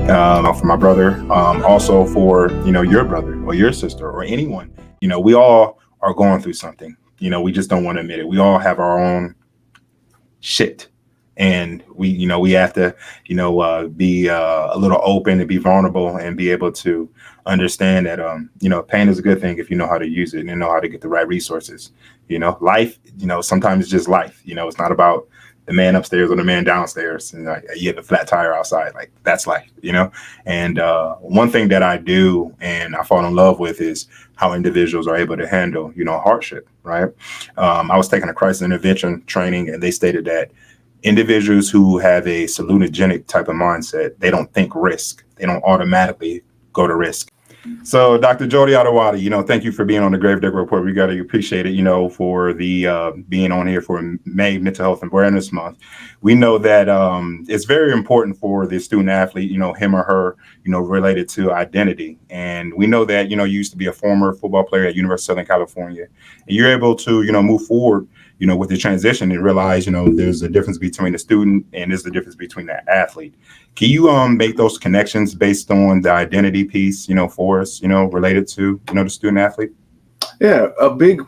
for my brother, also for, your brother or your sister or anyone. We all are going through something. We just don't want to admit it. We all have our own shit. And we have to, be a little open and be vulnerable and be able to understand that, pain is a good thing if you know how to use it and know how to get the right resources. Life, sometimes it's just life. It's not about the man upstairs or the man downstairs and you have a flat tire outside. Like, that's life, And one thing that I do and I fall in love with is how individuals are able to handle, hardship, right? I was taking a crisis intervention training, and they stated that individuals who have a salutogenic type of mindset, they don't think risk. They don't automatically go to risk. So, Dr. Jody Adewale, thank you for being on the Gravedigger Report. We got to appreciate it, for the being on here for May Mental Health Awareness Month. We know that it's very important for the student athlete, him or her, related to identity. And we know that, you used to be a former football player at University of Southern California, and you're able to, move forward, with the transition and realize, there's a difference between the student and there's a difference between the athlete. Can you make those connections based on the identity piece, for us, related to, the student athlete? Yeah, a big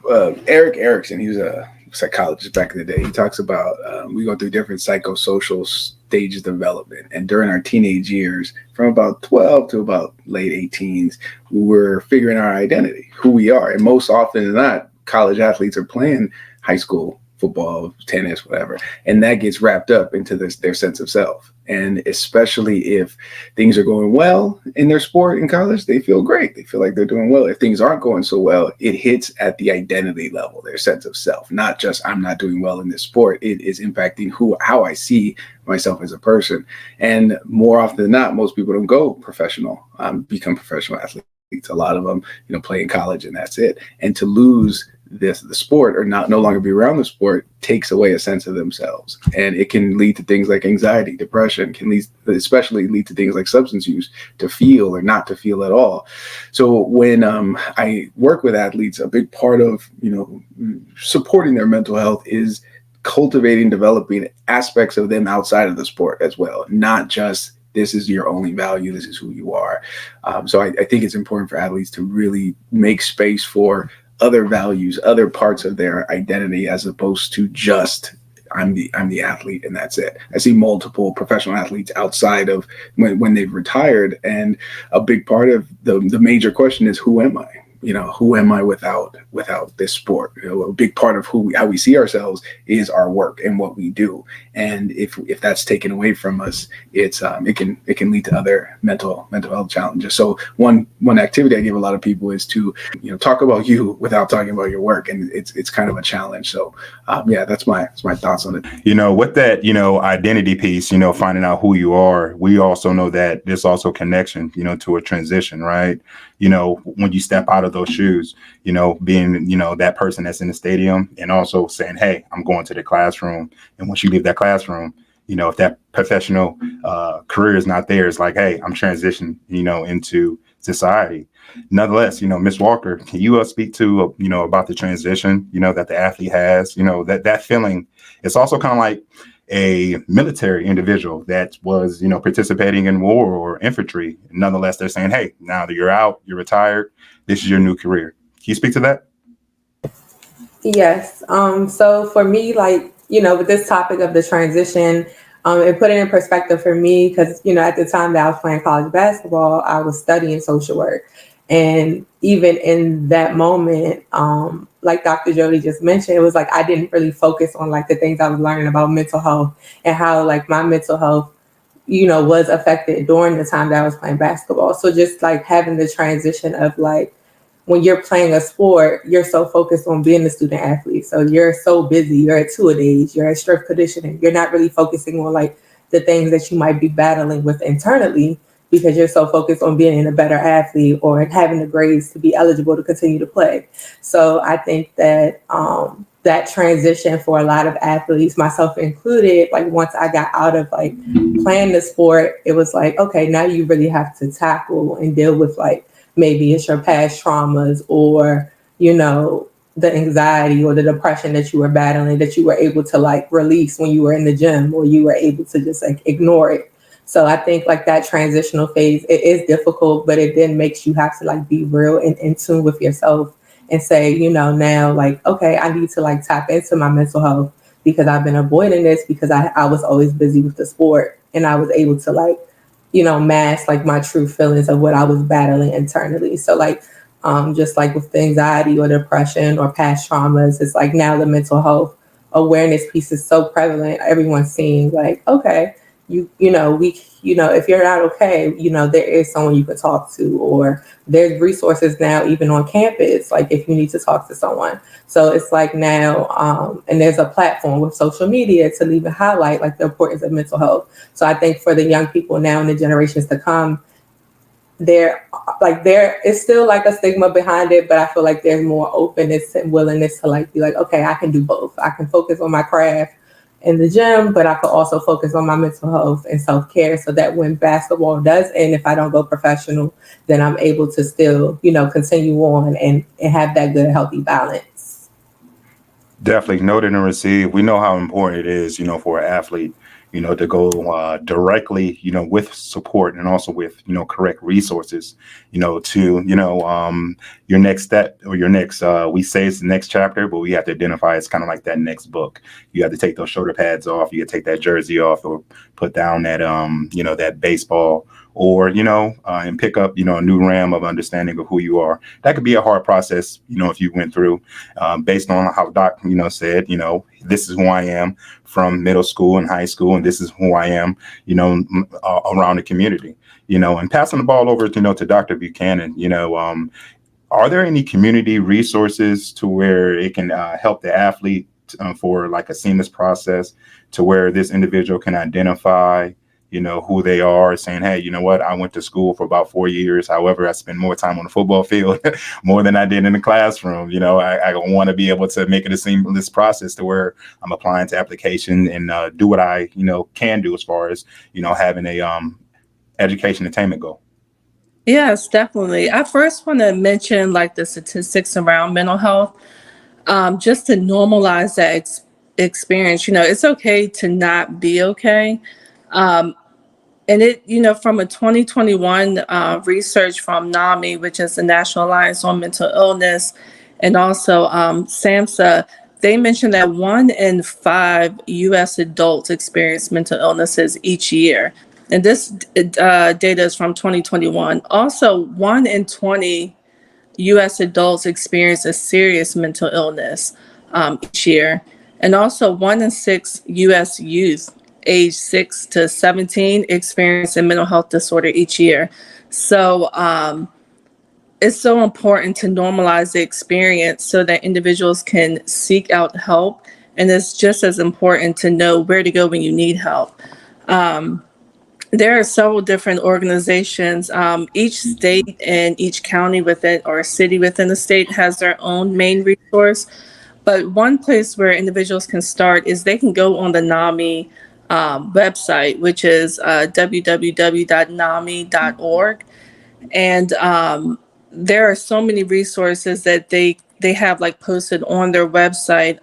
Eric Erickson, he was a psychologist back in the day. He talks about we go through different psychosocial stages of development. And during our teenage years, from about 12 to about late 18s, we're figuring our identity, who we are. And most often than not, college athletes are playing high school football, tennis, whatever, and that gets wrapped up into their sense of self. And especially if things are going well in their sport in college, they feel great. They feel like they're doing well. If things aren't going so well, it hits at the identity level, their sense of self, not just I'm not doing well in this sport. It is impacting how I see myself as a person. And more often than not, most people don't go professional, become professional athletes. A lot of them, play in college and that's it. And to lose the sport or no longer be around the sport takes away a sense of themselves, and it can lead to things like anxiety, depression, especially lead to things like substance use, to feel or not to feel at all. So when I work with athletes, a big part of supporting their mental health is cultivating, developing aspects of them outside of the sport as well, not just this is your only value, this is who you are. So I think it's important for athletes to really make space for other values, other parts of their identity, as opposed to just I'm the athlete and that's it. I see multiple professional athletes outside of when they've retired, and a big part of the major question is, who am I? Who am I without this sport? A big part of how we see ourselves is our work and what we do. And if that's taken away from us, it can lead to other mental health challenges. So one activity I give a lot of people is to talk about you without talking about your work, and it's kind of a challenge. So that's my thoughts on it. With that identity piece, finding out who you are, we also know that there's also connection to a transition, right? When you step out of those shoes, being, that person that's in the stadium, and also saying, hey, I'm going to the classroom. And once you leave that classroom, if that professional career is not there, it's like, hey, I'm transitioning, into society. Nonetheless, Ms. Walker, can you speak to, about the transition, that the athlete has, that feeling? It's also kind of like a military individual that was, participating in war or infantry. Nonetheless, they're saying, hey, now that you're out, you're retired, this is your new career. Can you speak to that? Yes. So for me, with this topic of the transition, and put it in perspective for me, because, at the time that I was playing college basketball, I was studying social work. And even in that moment, like Dr. Jody just mentioned, it was like I didn't really focus on the things I was learning about mental health and how my mental health, was affected during the time that I was playing basketball. So just having the transition of when you're playing a sport, you're so focused on being a student athlete. So you're so busy, you're at two-a-days, you're at strength conditioning. You're not really focusing on the things that you might be battling with internally, because you're so focused on being a better athlete or having the grades to be eligible to continue to play. So I think that that transition for a lot of athletes, myself included, once I got out of playing the sport, it was okay, now you really have to tackle and deal with maybe it's your past traumas or, the anxiety or the depression that you were battling that you were able to release when you were in the gym, or you were able to just ignore it. So I think like that transitional phase, it is difficult, but it then makes you have to like be real and in tune with yourself and say, now like, okay, I need to like tap into my mental health because I've been avoiding this because I was always busy with the sport and I was able to like, mask like my true feelings of what I was battling internally. So like, just like with the anxiety or depression or past traumas, it's like now the mental health awareness piece is so prevalent. Everyone's seeing like, okay, if you're not okay, there is someone you can talk to, or there's resources now even on campus, like if you need to talk to someone. So it's like now, and there's a platform with social media to even highlight like the importance of mental health. So I think for the young people now and the generations to come, there is still like a stigma behind it, but I feel like there's more openness and willingness to like be like, okay, I can do both. I can focus on my craft in the gym, but I could also focus on my mental health and self-care so that when basketball does end, if I don't go professional, then I'm able to still, continue on and have that good, healthy balance. Definitely noted and received. We know how important it is, for an athlete, to go directly, with support and also with, correct resources, to, your next step or your next, we say it's the next chapter, but we have to identify it's kind of like that next book. You have to take those shoulder pads off. You have to take that jersey off or put down that, that baseball or, and pick up, a new realm of understanding of who you are. That could be a hard process, if you went through based on how Doc, said, this is who I am from middle school and high school, and this is who I am, around the community, and passing the ball over, to Dr. Buchanan, are there any community resources to where it can help the athlete for like a seamless process to where this individual can identify, who they are, saying, hey, you know what, I went to school for about 4 years. However, I spent more time on the football field more than I did in the classroom. I want to be able to make it a seamless process to where I'm applying to application and do what I, can do as far as, having a education attainment goal. Yes, definitely. I first want to mention like the statistics around mental health, just to normalize that experience. It's okay to not be okay. And it, from a 2021 research from NAMI, which is the National Alliance on Mental Illness, and also SAMHSA, they mentioned that 1 in 5 U.S. adults experience mental illnesses each year. And this data is from 2021. Also, 1 in 20 U.S. adults experience a serious mental illness each year. And also 1 in 6 U.S. youth age 6 to 17 experience a mental health disorder each year. So it's so important to normalize the experience so that individuals can seek out help. And it's just as important to know where to go when you need help. There are several different organizations. Each state and each county within or city within the state has their own main resource. But one place where individuals can start is they can go on the NAMI website, which is www.nami.org. And there are so many resources that they have like posted on their website.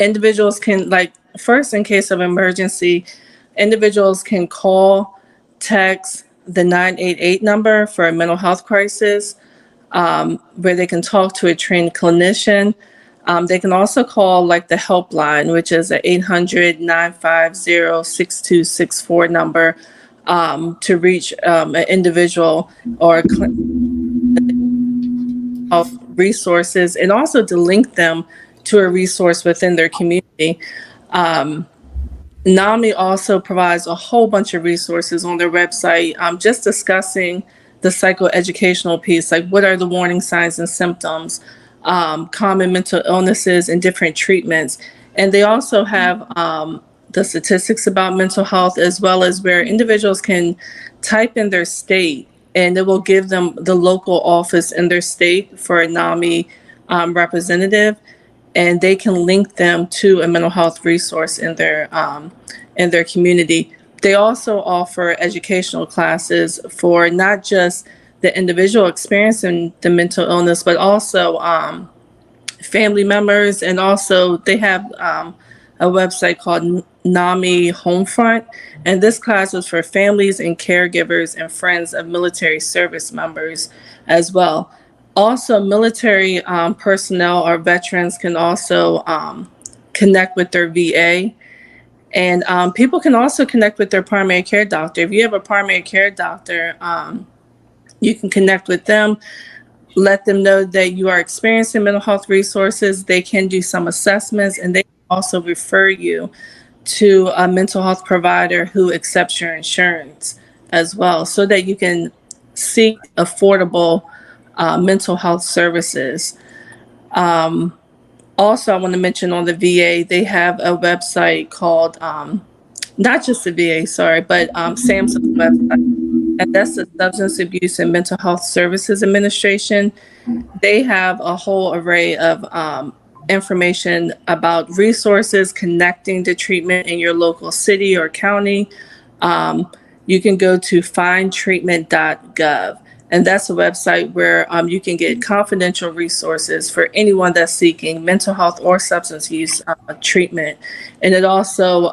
Individuals can, like, first, in case of emergency, individuals can call, text the 988 number for a mental health crisis, where they can talk to a trained clinician. They can also call like the helpline, which is a 800-950-6264 number, to reach an individual or of resources, and also to link them to a resource within their community. NAMI also provides a whole bunch of resources on their website, just discussing the psychoeducational piece, like what are the warning signs and symptoms, common mental illnesses and different treatments. And they also have the statistics about mental health, as well as where individuals can type in their state, and it will give them the local office in their state for a NAMI representative, and they can link them to a mental health resource in their community. They also offer educational classes for not just the individual experiencing the mental illness, but also family members. And also they have a website called NAMI Homefront, and this class was for families and caregivers and friends of military service members as well. Also, military personnel or veterans can also connect with their VA. And people can also connect with their primary care doctor. If you have a primary care doctor, you can connect with them, let them know that you are experiencing mental health resources. They can do some assessments, and they can also refer you to a mental health provider who accepts your insurance as well, so that you can seek affordable mental health services. Also, I want to mention on the VA, they have a website called, not just the VA, sorry, but SAMHSA's website, and that's the Substance Abuse and Mental Health Services Administration. They have a whole array of information about resources connecting to treatment in your local city or county. You can go to findtreatment.gov. And that's a website where you can get confidential resources for anyone that's seeking mental health or substance use treatment. And it also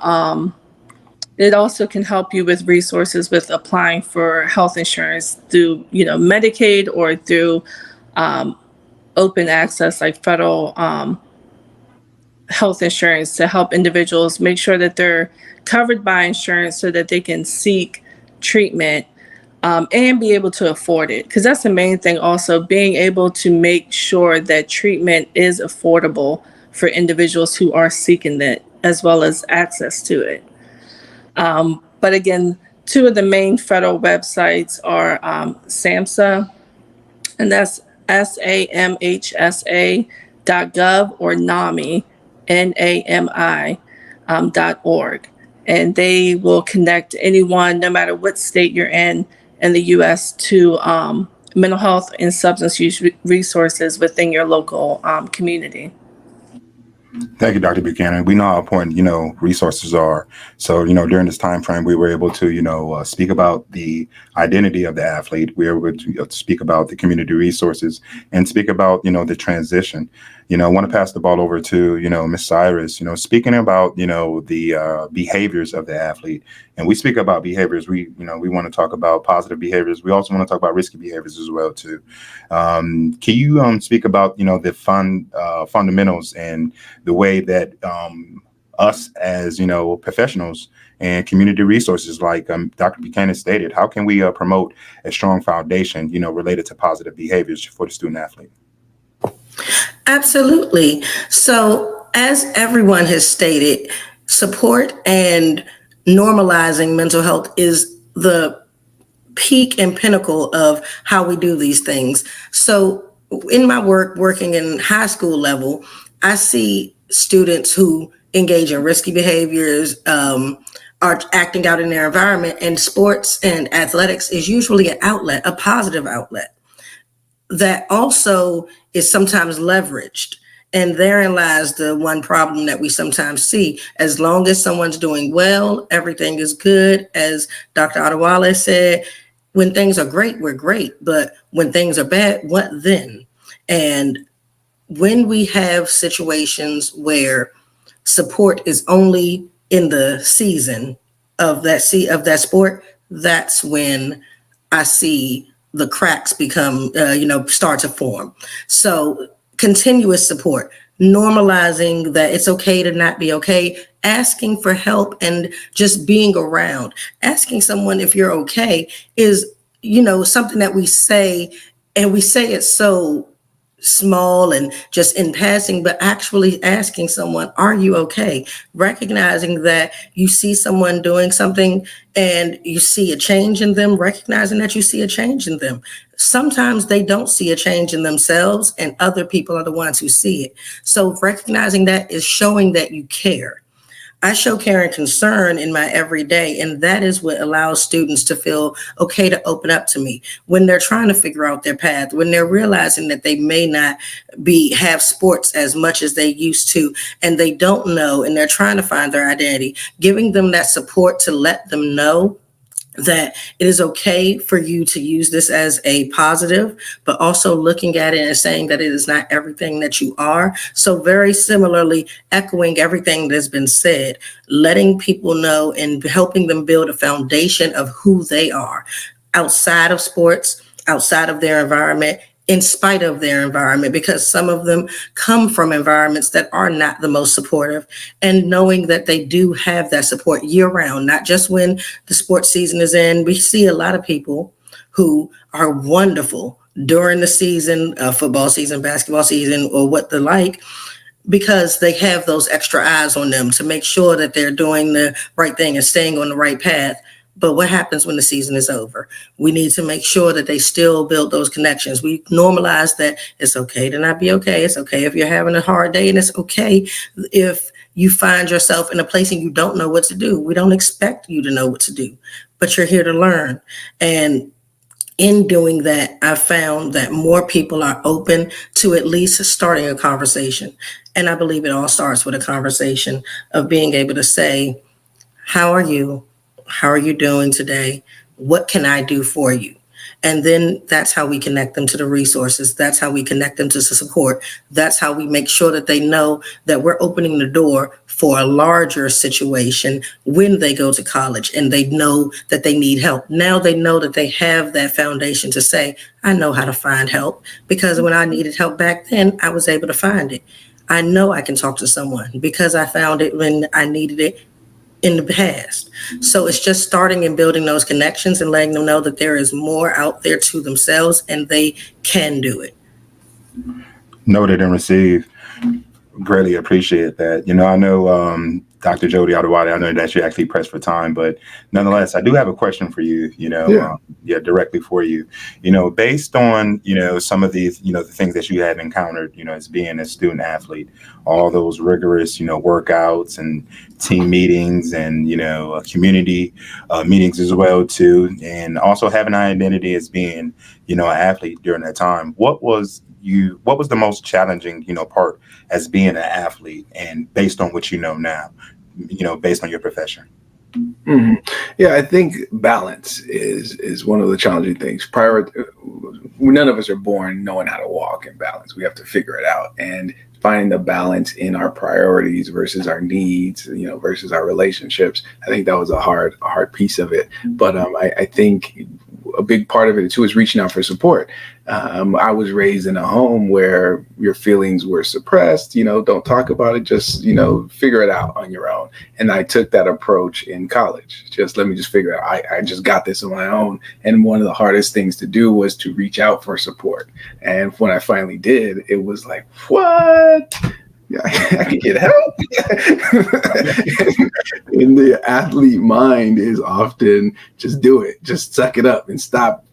can help you with resources with applying for health insurance through, Medicaid or through open access, like federal health insurance, to help individuals make sure that they're covered by insurance so that they can seek treatment and be able to afford it. Because that's the main thing also, being able to make sure that treatment is affordable for individuals who are seeking it, as well as access to it. But again, two of the main federal websites are SAMHSA, and that's SAMHSA.gov, or NAMI, NAMI.org. And they will connect anyone, no matter what state you're in the U.S., to mental health and substance use resources within your local community. Thank you, Dr. Buchanan. We know how important, resources are. So, during this time frame, we were able to, speak about the identity of the athlete. We were able to speak about the community resources and speak about, the transition. I want to pass the ball over to, Ms. Cyrus, speaking about, the behaviors of the athlete. And we speak about behaviors. We want to talk about positive behaviors. We also want to talk about risky behaviors as well, too. Can you speak about, the fundamentals and the way that us as, professionals and community resources, like Dr. Buchanan stated, how can we promote a strong foundation, related to positive behaviors for the student athlete? Absolutely. So, as everyone has stated, support and normalizing mental health is the peak and pinnacle of how we do these things. So, in my work, working in high school level, I see students who engage in risky behaviors, are acting out in their environment, and sports and athletics is usually an outlet, a positive outlet, that also is sometimes leveraged. And therein lies the one problem that we sometimes see. As long as someone's doing well, everything is good. As Dr. Adewale said, when things are great, we're great. But when things are bad, what then? And when we have situations where support is only in the season of that sport, that's when I see the cracks start to form. So continuous support, normalizing that it's okay to not be okay, asking for help, and just being around. Asking someone if you're okay is, something that we say, and we say it so small and just in passing, but actually asking someone, are you okay? Recognizing that you see someone doing something and you see a change in them, recognizing that you see a change in them. Sometimes they don't see a change in themselves, and other people are the ones who see it. So recognizing that is showing that you care. I show care and concern in my everyday, and that is what allows students to feel okay to open up to me when they're trying to figure out their path, when they're realizing that they may not have sports as much as they used to, and they don't know, and they're trying to find their identity. Giving them that support to let them know that it is okay for you to use this as a positive, but also looking at it and saying that it is not everything that you are. So very similarly, echoing everything that's been said, letting people know and helping them build a foundation of who they are outside of sports, outside of their environment, in spite of their environment, because some of them come from environments that are not the most supportive, and knowing that they do have that support year round, not just when the sports season is in. We see a lot of people who are wonderful during the season, football season, basketball season, or what the like, because they have those extra eyes on them to make sure that they're doing the right thing and staying on the right path. But what happens when the season is over? We need to make sure that they still build those connections. We normalize that it's okay to not be okay. It's okay if you're having a hard day, and it's okay if you find yourself in a place and you don't know what to do. We don't expect you to know what to do, but you're here to learn. And in doing that, I found that more people are open to at least starting a conversation. And I believe it all starts with a conversation of being able to say, how are you? How are you doing today? What can I do for you? And then that's how we connect them to the resources. That's how we connect them to the support. That's how we make sure that they know that we're opening the door for a larger situation when they go to college and they know that they need help. Now they know that they have that foundation to say, I know how to find help, because when I needed help back then, I was able to find it. I know I can talk to someone because I found it when I needed it in the past. So it's just starting and building those connections and letting them know that there is more out there to themselves and they can do it. Noted and received. Greatly appreciate that. I know Dr. Jody Adewale, I know that you're actually pressed for time, but nonetheless, I do have a question for you, directly for you. Based on, some of these, the things that you have encountered, as being a student athlete, all those rigorous, workouts and team meetings and, community meetings as well, too, and also having an identity as being, an athlete during that time. What was the most challenging, part as being an athlete, and based on what you know now, based on your profession? Mm-hmm. Yeah, I think balance is one of the challenging things. None of us are born knowing how to walk in balance. We have to figure it out, and finding the balance in our priorities versus our needs, versus our relationships. I think that was a hard piece of it. But I think a big part of it too is reaching out for support. I was raised in a home where your feelings were suppressed. Don't talk about it. Just figure it out on your own. And I took that approach in college. Let me just figure it out. I just got this on my own. And one of the hardest things to do was to reach out for support. And when I finally did, it was like, what? Yeah, I can get help. And the athlete mind is often just do it, just suck it up and stop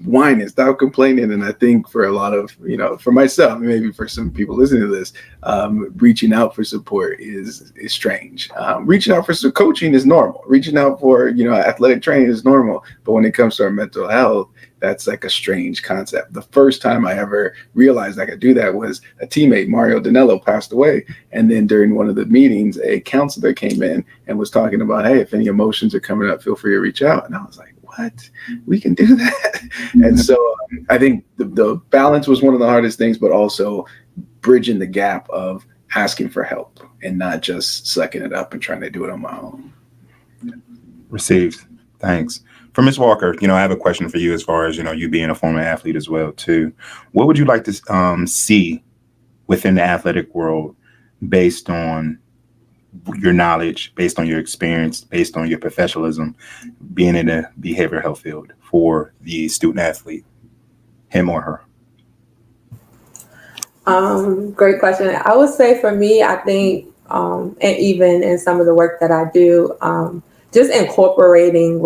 whining, stop complaining. And I think for a lot of, for myself, maybe for some people listening to this, reaching out for support is strange. Reaching out for some coaching is normal. Reaching out for, athletic training is normal. But when it comes to our mental health, that's like a strange concept. The first time I ever realized I could do that was a teammate, Mario Danello, passed away. And then during one of the meetings, a counselor came in and was talking about, hey, if any emotions are coming up, feel free to reach out. And I was like, what? We can do that? And so I think the balance was one of the hardest things, but also bridging the gap of asking for help and not just sucking it up and trying to do it on my own. Received. Thanks. For Ms. Walker, I have a question for you as far as, you being a former athlete as well, too. What would you like to see within the athletic world based on your knowledge, based on your experience, based on your professionalism, being in the behavioral health field for the student athlete, him or her? Great question. I would say for me, I think, and even in some of the work that I do, just incorporating,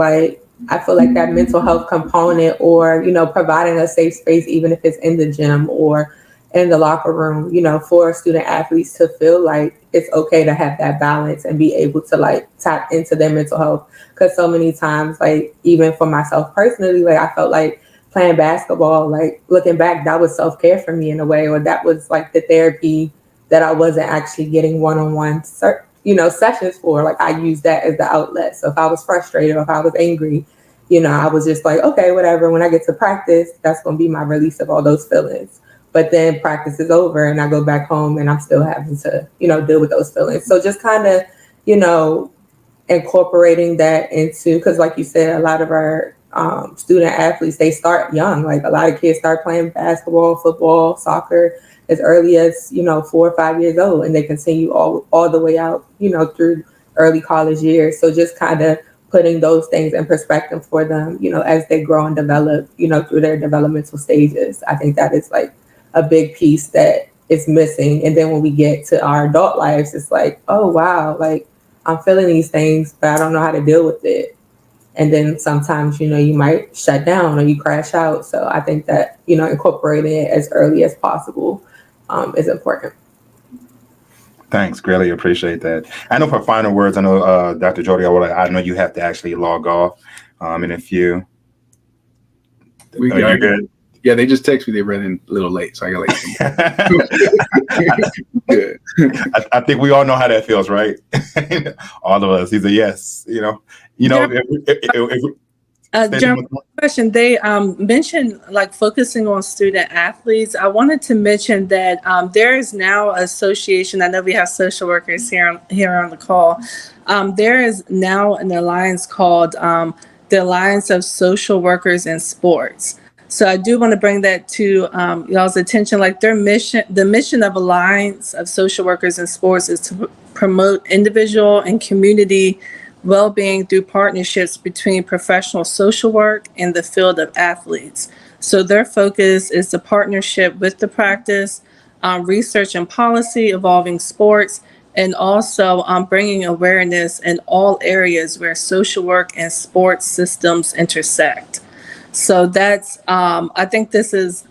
I feel like that mental health component, or, providing a safe space, even if it's in the gym or in the locker room, for student athletes to feel like it's okay to have that balance and be able to tap into their mental health. Because so many times, even for myself personally, I felt like playing basketball, looking back, that was self-care for me in a way, or that was the therapy that I wasn't actually getting one-on-one sessions for. Like I use that as the outlet. So if I was frustrated or if I was angry, I was just like, okay, whatever. When I get to practice, that's going to be my release of all those feelings. But then practice is over and I go back home and I'm still having to, deal with those feelings. So just kind of, incorporating that into, because like you said, a lot of our student athletes, they start young. Like a lot of kids start playing basketball, football, soccer as early as, 4 or 5 years old, and they continue all the way out, through early college years. So just kind of putting those things in perspective for them, as they grow and develop, through their developmental stages. I think that is like a big piece that is missing. And then when we get to our adult lives, it's like, oh, wow, like I'm feeling these things, but I don't know how to deal with it. And then sometimes, you might shut down or you crash out. So I think that, incorporating it as early as possible is important. Thanks. Greatly appreciate that. I know for final words, I know Dr. Jody Adewale, I know you have to actually log off in a few. You're good? Yeah, they just text me they ran in a little late, so I got late. Good. I think we all know how that feels, right? All of us. He's a yes. Jermyah, question. They mentioned like focusing on student athletes. I wanted to mention that there is now an association. I know we have social workers here on the call. There is now an alliance called the Alliance of Social Workers in Sports. So I do want to bring that to y'all's attention. Like the mission of Alliance of Social Workers in Sports is to promote individual and community well-being through partnerships between professional social work and the field of athletes. So their focus is the partnership with the practice, research and policy evolving sports, and also bringing awareness in all areas where social work and sports systems intersect. So that's, I think this is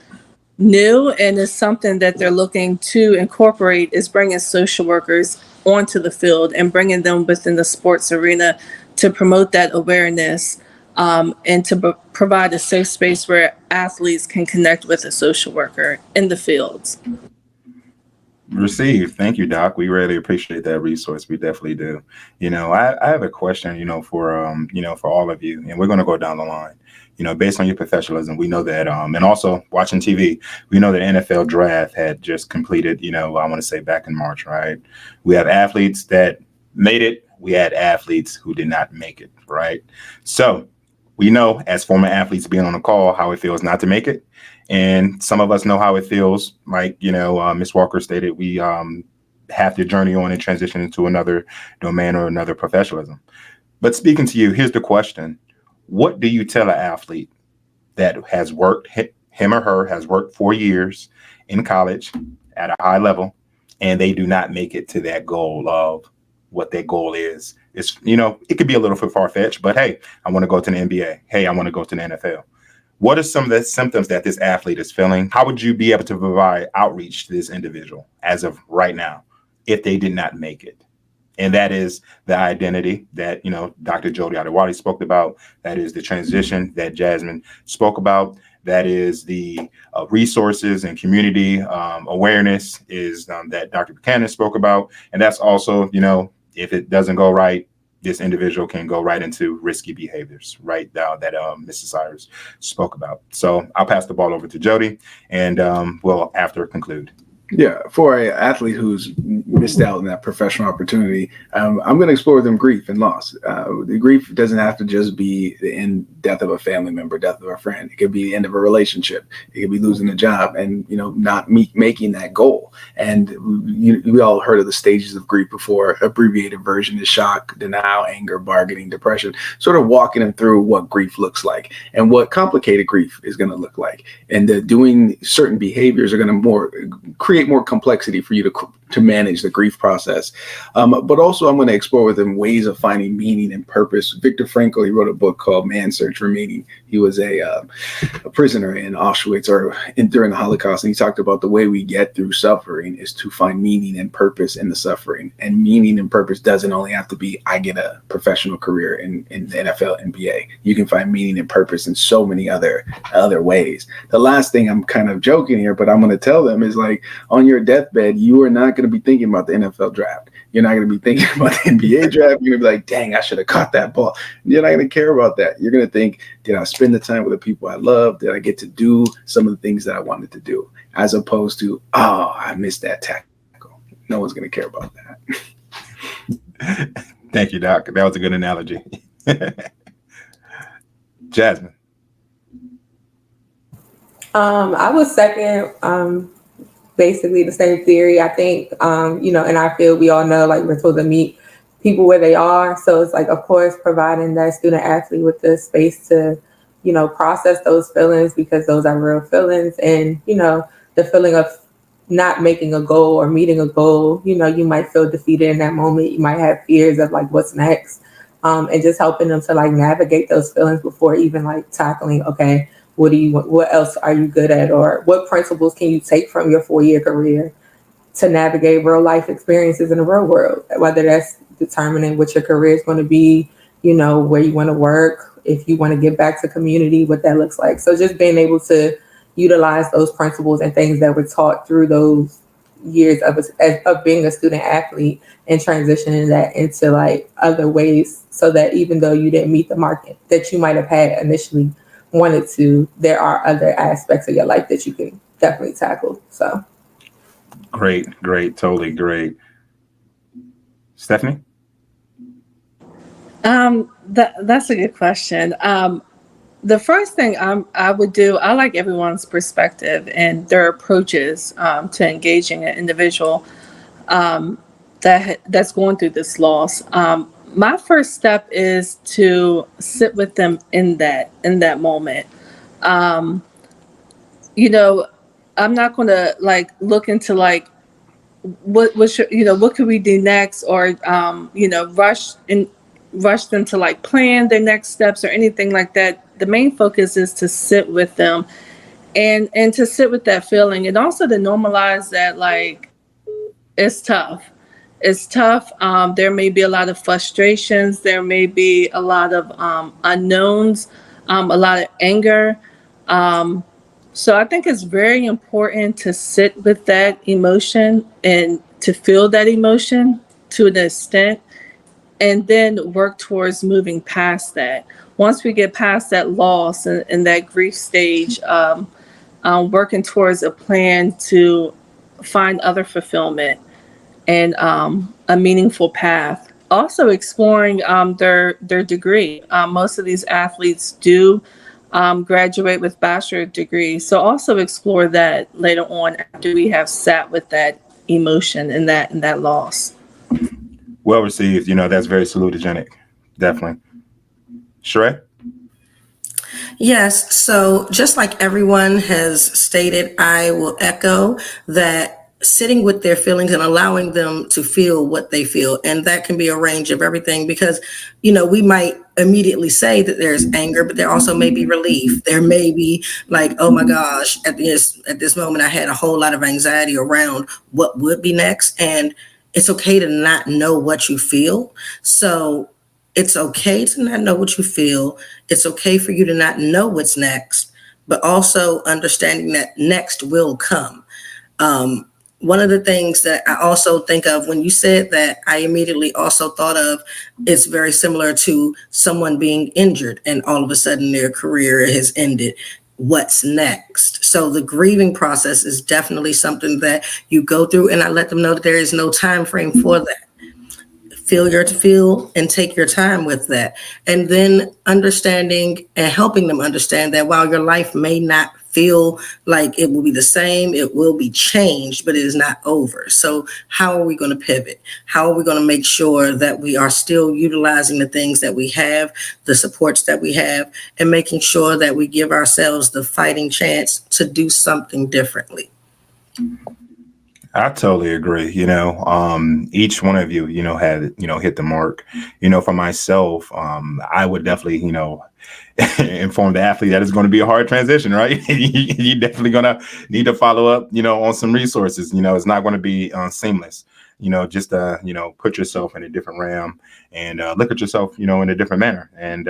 new and is something that they're looking to incorporate, is bringing social workers onto the field and bringing them within the sports arena to promote that awareness and to provide a safe space where athletes can connect with a social worker in the fields. Received. Thank you, Doc. We really appreciate that resource. We definitely do. I have a question, for all of you, and we're going to go down the line. Based on your professionalism, we know that, and also watching TV, we know that NFL draft had just completed, I want to say back in March, right? We have athletes that made it. We had athletes who did not make it, right? So we know, as former athletes being on the call, how it feels not to make it. And some of us know how it feels, like, Ms. Walker stated, we have to journey on and transition into another domain or another professionalism. But speaking to you, here's the question. What do you tell an athlete that has worked, him or her has worked 4 years in college at a high level, and they do not make it to that goal of what their goal is? It's, it could be a little bit far-fetched, but hey, I want to go to the NBA. Hey, I want to go to the NFL. What are some of the symptoms that this athlete is feeling? How would you be able to provide outreach to this individual as of right now if they did not make it? And that is the identity that, Dr. Jody Adewale spoke about. That is the transition that Jasmine spoke about. That is the resources and community awareness is that Dr. Buchanan spoke about. And that's also, if it doesn't go right, this individual can go right into risky behaviors, right, that Mrs. Cyrus spoke about. So I'll pass the ball over to Jody, and we'll after conclude. Yeah, for an athlete who's missed out on that professional opportunity, I'm going to explore them grief and loss. The grief doesn't have to just be the end death of a family member, death of a friend. It could be the end of a relationship. It could be losing a job and, not making that goal. And we all heard of the stages of grief before. Abbreviated version is shock, denial, anger, bargaining, depression, sort of walking them through what grief looks like and what complicated grief is going to look like. And doing certain behaviors are going to create more complexity for you to manage the grief process. But also I'm going to explore with them ways of finding meaning and purpose. Viktor Frankl, he wrote a book called Man's Search for Meaning. He was a prisoner in Auschwitz during the Holocaust. And he talked about the way we get through suffering is to find meaning and purpose in the suffering. And meaning and purpose doesn't only have to be, I get a professional career in the NFL, NBA. You can find meaning and purpose in so many other ways. The last thing, I'm kind of joking here, but I'm going to tell them is like, on your deathbed, you are not going to be thinking about the NFL draft. You're not going to be thinking about the NBA draft. You're going to be like, dang, I should have caught that ball. You're not going to care about that. You're going to think, did I spend the time with the people I love? Did I get to do some of the things that I wanted to do? As opposed to, oh, I missed that tackle. No one's going to care about that. Thank you, Doc. That was a good analogy. Jasmine. I would second basically the same theory. I think, in our field, we all know, like, we're supposed to meet people where they are. So it's like, of course, providing that student athlete with the space to, process those feelings, because those are real feelings. And, the feeling of not making a goal or meeting a goal, you might feel defeated in that moment. You might have fears of like, what's next? And just helping them to like navigate those feelings before even like tackling, okay, what else are you good at? Or what principles can you take from your 4-year career to navigate real life experiences in the real world? Whether that's determining what your career is going to be, where you want to work, if you want to give back to community, what that looks like. So just being able to utilize those principles and things that were taught through those years of being a student athlete and transitioning that into like other ways, so that even though you didn't meet the market that you might have had initially wanted to, there are other aspects of your life that you can definitely tackle. So Great. Totally great. Stephanie? That's a good question. The first thing I would do, I like everyone's perspective and their approaches to engaging an individual that's going through this loss. My first step is to sit with them in that moment. I'm not going to like look into like what could we do next, or rush them to like plan their next steps or anything like that. The main focus is to sit with them and to sit with that feeling, and also to normalize that like it's tough. It's tough. There may be a lot of frustrations. There may be a lot of unknowns, a lot of anger. So I think it's very important to sit with that emotion and to feel that emotion to an extent, and then work towards moving past that. Once we get past that loss and that grief stage, working towards a plan to find other fulfillment and a meaningful path. Also exploring their degree. Most of these athletes do graduate with bachelor degrees. So also explore that later on after we have sat with that emotion and that loss. Well received. That's very salutogenic. Definitely. Shara? Yes. So just like everyone has stated, I will echo that sitting with their feelings and allowing them to feel what they feel. And that can be a range of everything, because, we might immediately say that there's anger, but there also may be relief. There may be like, oh my gosh, at this moment, I had a whole lot of anxiety around what would be next. And it's okay to not know what you feel. So it's okay to not know what you feel. It's okay for you to not know what's next, but also understanding that next will come. One of the things that I also think of when you said that, I immediately also thought of, it's very similar to someone being injured and all of a sudden their career has ended. What's next? So the grieving process is definitely something that you go through, and I let them know that there is no time frame for that. Feel and take your time with that. And then understanding and helping them understand that while your life may not feel like it will be the same, it will be changed, but it is not over. So how are we going to pivot? How are we going to make sure that we are still utilizing the things that we have, the supports that we have, and making sure that we give ourselves the fighting chance to do something differently? I totally agree. Each one of you, had, hit the mark. For myself, I would definitely, inform the athlete that it's going to be a hard transition, right? You're definitely going to need to follow up, on some resources. It's not going to be seamless. just put yourself in a different realm and look at yourself, in a different manner, and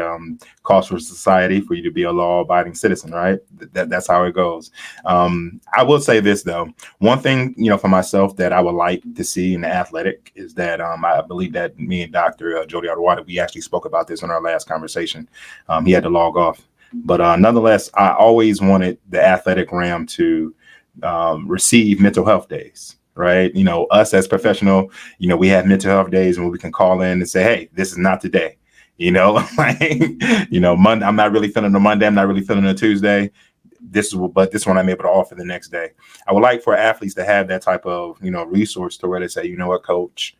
cause for society for you to be a law-abiding citizen, right? That's how it goes. I will say this though, one thing, for myself that I would like to see in the athletic is that I believe that me and Dr. Jody Adewale, we actually spoke about this in our last conversation. He had to log off, but nonetheless, I always wanted the athletic realm to receive mental health days. Right. Us as professional, we have mental health days when we can call in and say, hey, this is not today. Monday, I'm not really feeling a Monday. I'm not really feeling a Tuesday. This one I'm able to offer the next day. I would like for athletes to have that type of, resource to where they say, you know what, coach,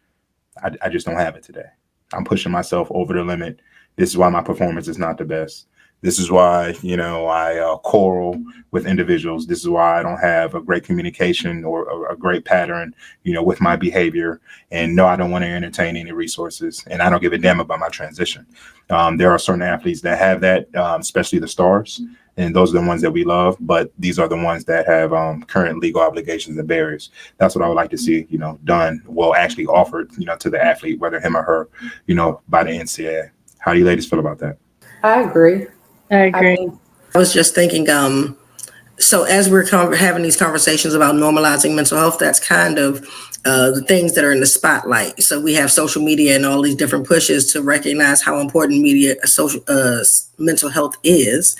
I just don't have it today. I'm pushing myself over the limit. This is why my performance is not the best. This is why, I quarrel with individuals. This is why I don't have a great communication or a great pattern, with my behavior. And no, I don't want to entertain any resources. And I don't give a damn about my transition. There are certain athletes that have that, especially the stars. And those are the ones that we love. But these are the ones that have current legal obligations and barriers. That's what I would like to see, done. Well, actually offered, to the athlete, whether him or her, by the NCAA. How do you ladies feel about that? I agree. I was just thinking, so as we're having these conversations about normalizing mental health, that's kind of the things that are in the spotlight. So we have social media and all these different pushes to recognize how important mental health is.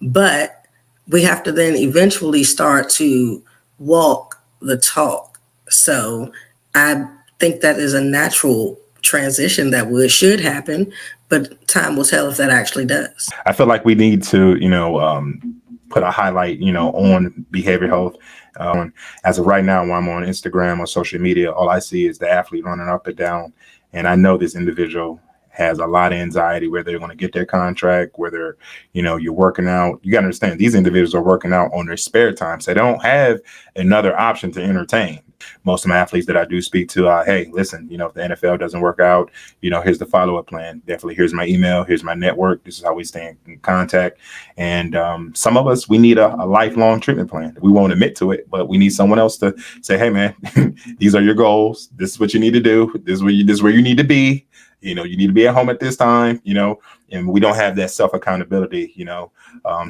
But we have to then eventually start to walk the talk. So I think that is a natural transition that should happen, but time will tell if that actually does. I feel like we need to, put a highlight, on behavioral health. As of right now, when I'm on Instagram or social media, all I see is the athlete running up and down. And I know this individual has a lot of anxiety, whether they're going to get their contract, whether, you're working out. You got to understand, these individuals are working out on their spare time. So they don't have another option to entertain. Most of my athletes that I do speak to, hey, listen, if the NFL doesn't work out, here's the follow-up plan. Definitely, here's my email, here's my network. This is how we stay in contact. And some of us, we need a lifelong treatment plan. We won't admit to it, but we need someone else to say, hey, man, these are your goals. This is what you need to do. This is where you need to be. You need to be at home at this time, and we don't have that self-accountability.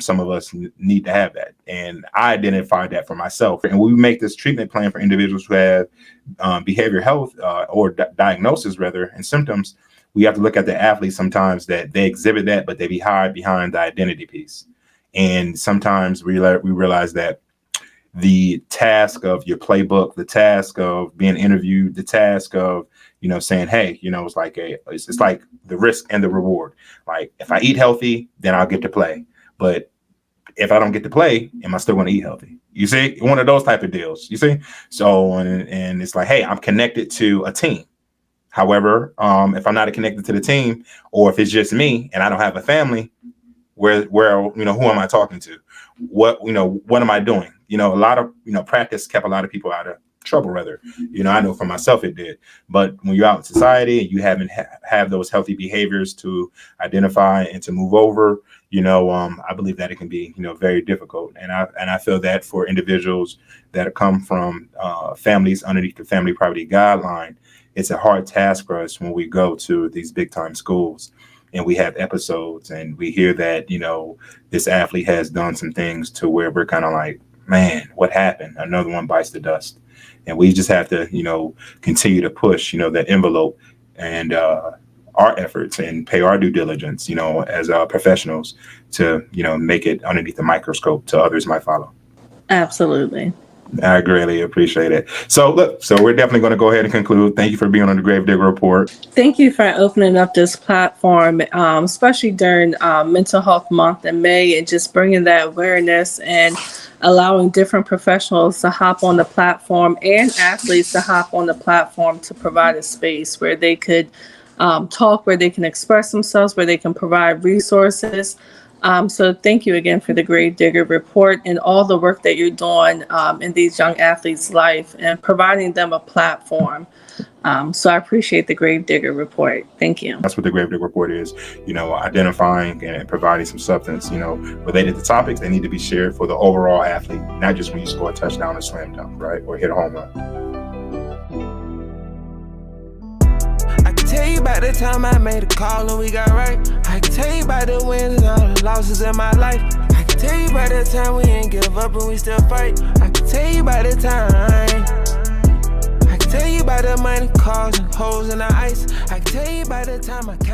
Some of us need to have that. And I identified that for myself. And we make this treatment plan for individuals who have behavioral health or diagnosis rather, and symptoms. We have to look at the athletes sometimes that they exhibit that, but they be hide behind the identity piece. And sometimes we realize that the task of your playbook, the task of being interviewed, the task of saying, hey, it's like the risk and the reward. Like if I eat healthy, then I'll get to play. But if I don't get to play, am I still going to eat healthy? You see, one of those type of deals, you see? So, and it's like, hey, I'm connected to a team. However, if I'm not connected to the team, or if it's just me and I don't have a family, where who am I talking to? What am I doing? A lot of, practice kept a lot of people out of trouble, rather. I know for myself it did. But when you're out in society and you haven't have those healthy behaviors to identify and to move over, I believe that it can be, very difficult. And I feel that for individuals that come from families underneath the family poverty guideline, it's a hard task for us when we go to these big time schools and we have episodes and we hear that, this athlete has done some things to where we're kind of like, man, what happened? Another one bites the dust. And we just have to, continue to push, that envelope and our efforts and pay our due diligence, as professionals to, make it underneath the microscope to others might follow. Absolutely. I greatly appreciate it. So we're definitely going to go ahead and conclude. Thank you for being on the Gravedigger Report. Thank you for opening up this platform, especially during Mental Health Month in May, and just bringing that awareness and allowing different professionals to hop on the platform and athletes to hop on the platform to provide a space where they could talk, where they can express themselves, where they can provide resources. So thank you again for the Gravedigger Report and all the work that you're doing in these young athletes' life and providing them a platform. So I appreciate the Gravedigger Report. Thank you. That's what the Gravedigger Report is, identifying and providing some substance, related to topics that need to be shared for the overall athlete, not just when you score a touchdown or slam dunk, right? Or hit a home run. tell you about the time I made a call and we got right. I can tell you about the wins and all the losses in my life. I can tell you about the time we ain't give up and we still fight. I can tell you about the time. I can tell you about the money, cars, and holes in the ice. I can tell you about the time I count.